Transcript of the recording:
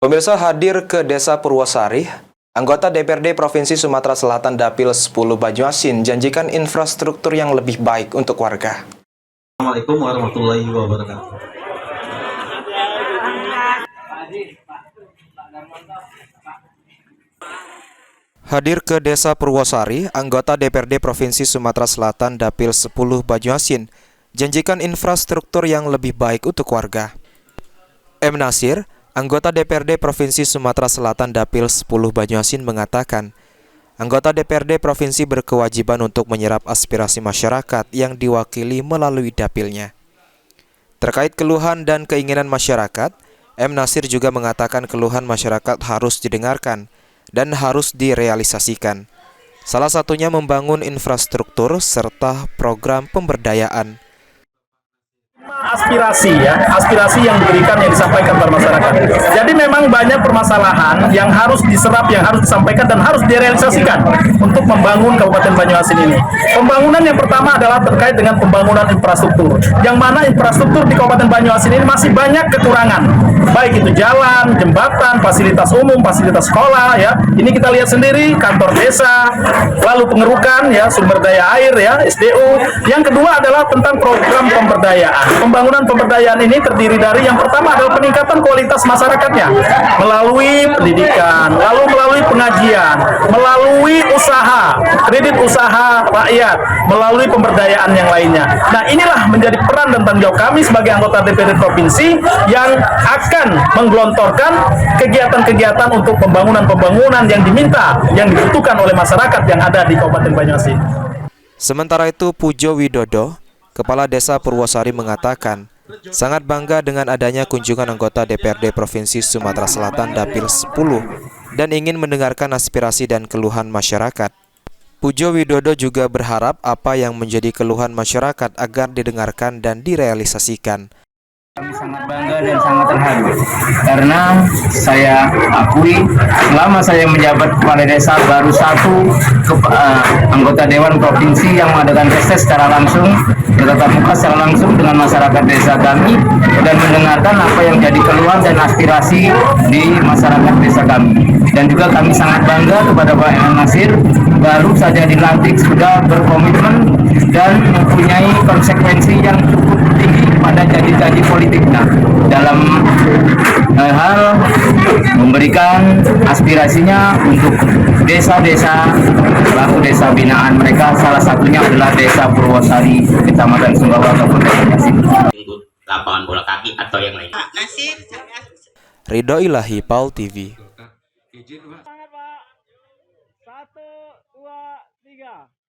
Pemirsa, hadir ke Desa Purwosari, anggota DPRD Provinsi Sumatera Selatan Dapil 10 Banyuasin janjikan infrastruktur yang lebih baik untuk warga. Assalamualaikum warahmatullahi wabarakatuh. Hadir ke Desa Purwosari, anggota DPRD Provinsi Sumatera Selatan Dapil 10 Banyuasin janjikan infrastruktur yang lebih baik untuk warga. M. Nasir, anggota DPRD Provinsi Sumatera Selatan Dapil 10 Banyuasin mengatakan, anggota DPRD Provinsi berkewajiban untuk menyerap aspirasi masyarakat yang diwakili melalui dapilnya. Terkait keluhan dan keinginan masyarakat, M. Nasir juga mengatakan keluhan masyarakat harus didengarkan dan harus direalisasikan. Salah satunya membangun infrastruktur serta program pemberdayaan. Aspirasi yang diberikan, yang disampaikan kepada masyarakat. Jadi memang banyak permasalahan yang harus diserap, yang harus disampaikan dan harus direalisasikan untuk membangun Kabupaten Banyuasin ini. Pembangunan yang pertama adalah terkait dengan pembangunan infrastruktur, yang mana infrastruktur di Kabupaten Banyuasin ini masih banyak kekurangan, baik itu jalan, jembatan, fasilitas umum, fasilitas sekolah, ya. Ini kita lihat sendiri, kantor desa, lalu pengerukan, ya, sumber daya air, ya, SDU. Yang kedua adalah tentang program pemberdayaan. Pembangunan pemberdayaan ini terdiri dari yang pertama adalah peningkatan kualitas masyarakatnya melalui pendidikan, lalu melalui pengajian, melalui usaha, kredit usaha rakyat, melalui pemberdayaan yang lainnya. Nah, inilah menjadi peran dan tanggung jawab kami sebagai anggota DPRD Provinsi yang akan menggelontorkan kegiatan-kegiatan untuk pembangunan-pembangunan yang diminta, yang dibutuhkan oleh masyarakat yang ada di Kabupaten Banyuasin. Sementara itu, Pujo Widodo, Kepala Desa Purwosari mengatakan, sangat bangga dengan adanya kunjungan anggota DPRD Provinsi Sumatera Selatan Dapil 10 dan ingin mendengarkan aspirasi dan keluhan masyarakat. Pujo Widodo juga berharap apa yang menjadi keluhan masyarakat agar didengarkan dan direalisasikan. Kami sangat bangga dan sangat terharu karena saya akui selama saya menjabat kepala desa baru satu anggota Dewan Provinsi yang mengadakan reses secara langsung, bertatap muka secara langsung dengan masyarakat desa kami dan mendengarkan apa yang jadi keluhan dan aspirasi di masyarakat desa kami. Dan juga kami sangat bangga kepada Pak M. Nasir, baru saja dilantik sudah berkomitmen dan mempunyai konsekuensi yang cukup tinggi pada janji-janji politiknya dalam hal memberikan aspirasinya untuk desa-desa, lalu desa binaan mereka, salah satunya adalah Desa Purwosari, Kecamatan Sumbawa, Kabupaten Banyuasin. Lapangan bola kaki atau yang lain. Ridho Ilahi, Paul TV. Semangat Pak. 1, 2, 3.